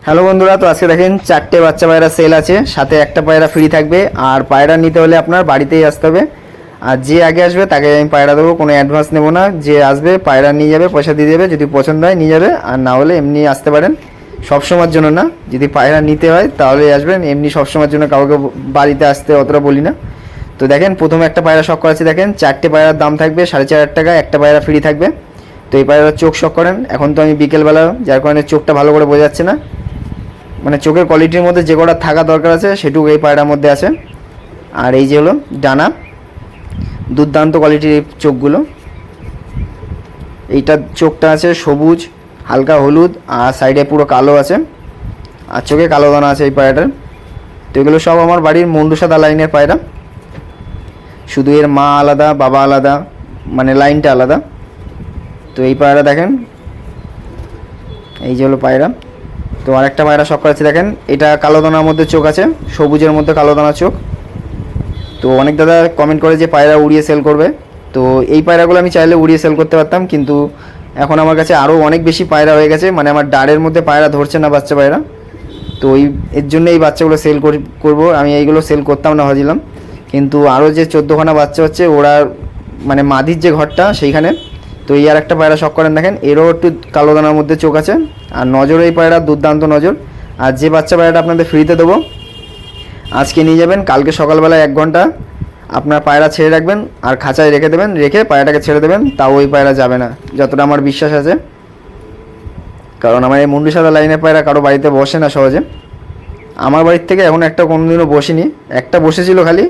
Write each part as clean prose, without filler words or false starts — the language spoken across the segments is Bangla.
হ্যালো বন্ধুরা, তো আজকে দেখেন 4টে বাচ্চা পায়রা সেল আছে, সাথে একটা পায়রা ফ্রি থাকবে। আর পায়রা নিতে হলে আপনার বাড়িতেই আসতে হবে। আর যে আগে আসবে তাকে আমি পায়রা দেবো, কোনো অ্যাডভান্স নেবো না। যে আসবে পায়রা নিয়ে যাবে, পয়সা দিয়ে দেবে, যদি পছন্দ হয় নিয়ে যাবে, আর না হলে এমনি আসতে পারেন। সবসময়ের জন্য না, যদি পায়রা নিতে হয় তাহলে আসবেন, এমনি সবসময়ের জন্য কাউকে বাড়িতে আসতে অতটা বলি না। তো দেখেন প্রথমে একটা পায়রা শখ করাচ্ছি। দেখেন 4টে পায়রার দাম থাকবে 4,500 টাকা, একটা পায়রা ফ্রি থাকবে। তো এই পায়রার চোখ শখ করেন। এখন তো আমি বিকেলবেলা, যার কারণে চোখটা ভালো করে বোঝা যাচ্ছে না, মানে চোখের কোয়ালিটির মধ্যে যে কটা থাকা দরকার আছে সেটুকু এই পায়রার মধ্যে আছে। আর এই যে হলো ডানা, দুর্দান্ত কোয়ালিটির এই চোখগুলো। এইটার চোখটা আছে সবুজ, হালকা হলুদ, আর সাইডে পুরো কালো আছে, আর চোখে কালো দানা আছে এই পায়রাটার। তো এগুলো সব আমার বাড়ির মুন্ডু সাদা লাইনের পায়রা, শুধু এর মা আলাদা, বাবা আলাদা, মানে লাইনটা আলাদা। তো এই পায়রা দেখেন, এই যে হলো পায়রা। তো আরেকটা পায়রা শখ করেছে, দেখেন এটা কালো দানার মধ্যে চোখ আছে, সবুজের মধ্যে কালো দানার চোখ। তো অনেক দাদা কমেন্ট করে যে পায়রা উড়িয়ে সেল করবে। তো এই পায়রাগুলো আমি চাইলে উড়িয়ে সেল করতে পারতাম, কিন্তু এখন আমার কাছে আরও অনেক বেশি পায়রা হয়ে গেছে, মানে আমার ডাড়ের মধ্যে পায়রা ধরছে না বাচ্চা পায়রা। তো এর জন্য এই বাচ্চাগুলো সেল করবো। আমি এইগুলো সেল করতাম না ভাবছিলাম, কিন্তু আরও যে 14খানা বাচ্চা হচ্ছে ওরা, মানে মাদির যে ঘরটা সেইখানে। তো এই আর একটা পায়রা শখ করেন, দেখেন এরও একটু কালো দানার মধ্যে চোখ আছে, আর নজর এই পায়রা দুর্দান্ত নজর। আর যে বাচ্চা পায়রাটা আপনাদের ফ্রিতে দেবো, আজকে নিয়ে যাবেন, কালকে সকালবেলায় 1 ঘন্টা আপনার পায়রা ছেড়ে রাখবেন, আর খাঁচায় রেখে দেবেন, রেখে পায়রাটাকে ছেড়ে দেবেন, তাও ওই পায়রা যাবে না, যতটা আমার বিশ্বাস আছে। কারণ আমার এই মুন্ডু সাদা লাইনের পায়রা কারো বাড়িতে বসে না সহজে। আমার বাড়ির থেকে এখন একটা কোনোদিনও বসেনি, একটা বসেছিল খালি,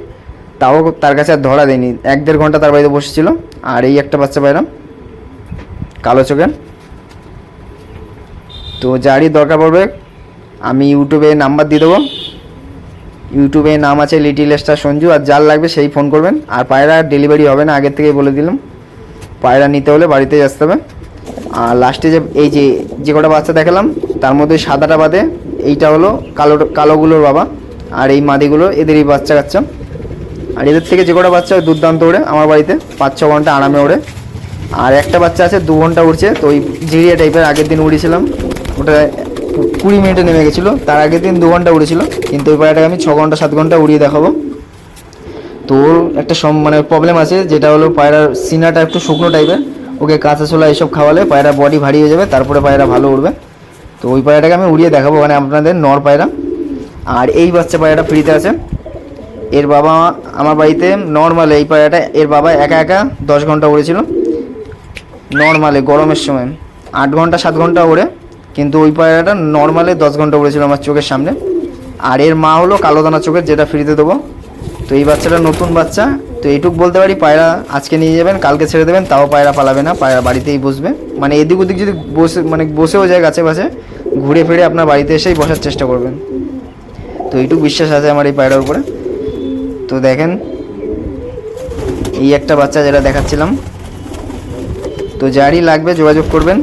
তাও তার কাছে আর ধরা দেয়নি। 1-1.5 ঘন্টা তার বাড়িতে বসেছিল। আর এই একটা বাচ্চা পায়রা কালো চোখের। তো যারই দরকার পড়বে আমি ইউটিউবে নাম্বার দিয়ে দেবো, ইউটিউবে নাম আছে লিটিল স্টার সঞ্জু। আর যার লাগবে সেই ফোন করবেন। আর পায়রা ডেলিভারি হবে না, আগের থেকেই বলে দিলাম। পায়রা নিতে হলে বাড়িতেই আসতে হবে। আর লাস্টে এই যে কটা বাচ্চা দেখালাম, তার মধ্যে সাদাটা বাদে এইটা হলো কালোগুলোর বাবা, আর এই মাদিগুলো এদেরই বাচ্চা কাচ্চা। আর এদের থেকে যে কটা বাচ্চা দুর্দান্ত ওড়ে, আমার বাড়িতে 5-6 ঘন্টা আরামে ওড়ে। আর একটা বাচ্চা আছে 2 ঘন্টা উড়ছে, তো ওই জিরিয়া টাইপের, আগের দিন উড়িয়েছিলাম, ওটা 20 মিনিটে নেমে গেছিলো। তার আগের দিন 2 ঘন্টা উড়েছিল, কিন্তু ওই পায়রাটাকে আমি 6 ঘন্টা 7 ঘন্টা উড়িয়ে দেখাবো। তো ওর একটা মানে প্রবলেম আছে, যেটা হলো পায়রার সিনাটা একটু শুকনো টাইপের। ওকে কাঁচা ছোলা এইসব খাওয়ালে পায়রা বডি ভারী হয়ে যাবে, তারপরে পায়রা ভালো উড়বে। তো ওই পায়রাটাকে আমি উড়িয়ে দেখাবো, মানে আপনাদের নর পায়রা। আর এই বাচ্চা পায়রাটা ফ্রিতে আছে। এর বাবা আমার বাড়িতে নর্মালে, এই পায়রাটা এর বাবা একা একা 10 ঘন্টা উড়েছিল নর্মালে, গরমের সময় 8 ঘন্টা 7 ঘন্টা ওড়ে, কিন্তু ওই পায়রাটা নর্মালে 10 ঘন্টা উড়েছিল আমার চোখের সামনে। আর এর মা হলো কালো দানা চোখের, যেটা ফ্রিতে দেবো। তো এই বাচ্চাটা নতুন বাচ্চা। তো এইটুক বলতে পারি, পায়রা আজকে নিয়ে যাবেন, কালকে ছেড়ে দেবেন, তাও পায়রা পালাবে না, পায়রা বাড়িতেই বসবে। মানে এদিক ওদিক যদি বসেও যায় গাছে বাসে, ঘুরে ফিরে আপনার বাড়িতে এসেই বসার চেষ্টা করবেন। তো এইটুক বিশ্বাস আছে আমার এই পায়রার উপরে। তো দেখেন এই একটা বাচ্চা যেটা দেখাচ্ছিলাম। তো যারই লাগবে যোগাযোগ করবেন।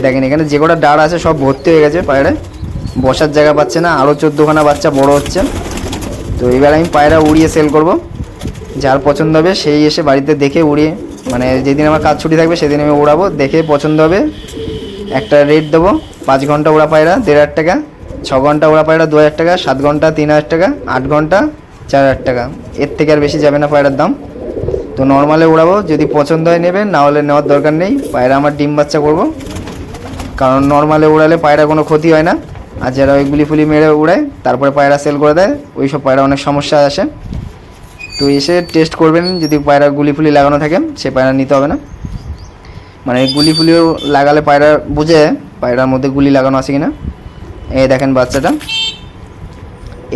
দেখেন এখানে যে কটা ডাড় আছে সব ভর্তি হয়ে গেছে পায়রায়, বসার জায়গা পাচ্ছে না, আরও 14খানা বাচ্চা বড় হচ্ছে। তো এবার আমি পায়রা উড়িয়ে সেল করব। যার পছন্দ হবে সেই এসে বাড়িতে দেখে উড়িয়ে, মানে যেদিন আমার কাজ ছুটি থাকবে সেদিন আমি উড়াবো, দেখে পছন্দ হবে একটা রেট দেবো। 5 ঘন্টা ওড়া পায়রা 1,500 টাকা, 6 ঘন্টা ওড়া পায়রা 2,000 টাকা, 7 ঘন্টা 3,000 টাকা, 8 ঘন্টা 4,000 টাকা। এর থেকে আর বেশি যাবে না পায়রার দাম। তো নর্মালে উড়াবো, যদি পছন্দ হয় নেবেন, না হলে নেওয়ার দরকার নেই। পায়রা আমার ডিম বাচ্চা করবো, কারণ নর্মালে উড়ালে পায়রা কোনো ক্ষতি হয় না। আর যারা ওই গুলি ফুলি মেরে উড়ায় তারপরে পায়রা সেল করে দেয়, ওই সব পায়রা অনেক সমস্যা আসে। তো এসে টেস্ট করবেন, যদি পায়রা গুলি ফুলি লাগানো থাকে সে পায়রা নিতে হবে না। মানে গুলি ফুলিও লাগালে পায়রা বুঝে পায়রার মধ্যে গুলি লাগানো আছে কিনা। এই দেখেন বাচ্চাটা,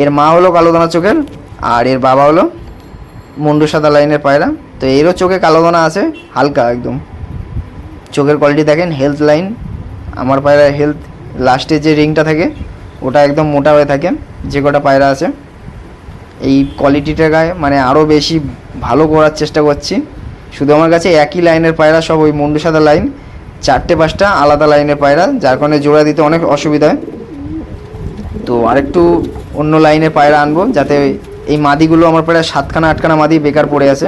এর মা হলো কালো দানা চোখের, আর এর বাবা হলো মুন্ডু সাদা লাইনের পায়রা। তো এরও চোখে কালো দানা আছে হালকা একদম। চোখের কোয়ালিটি দেখেন, হেলথ লাইন। আমার পায়রার হেলথ, লাস্টে যে রিংটা থাকে ওটা একদম মোটা হয়ে থাকে। যে কটা পায়রা আছে এই কোয়ালিটিটা গায়ে, মানে আরও বেশি ভালো করার চেষ্টা করছি। শুধু আমার কাছে একই লাইনের পায়রা সব, ওই মুন্ডু সাদা লাইন, 4-5টা আলাদা লাইনের পায়রা, যার কারণে জোড়া দিতে অনেক অসুবিধা হয়। তো আরেকটু অন্য লাইনের পায়রা আনবো, যাতে এই মাদিগুলো আমার প্রায় 7খানা 8খানা মাদি বেকার পড়ে আছে।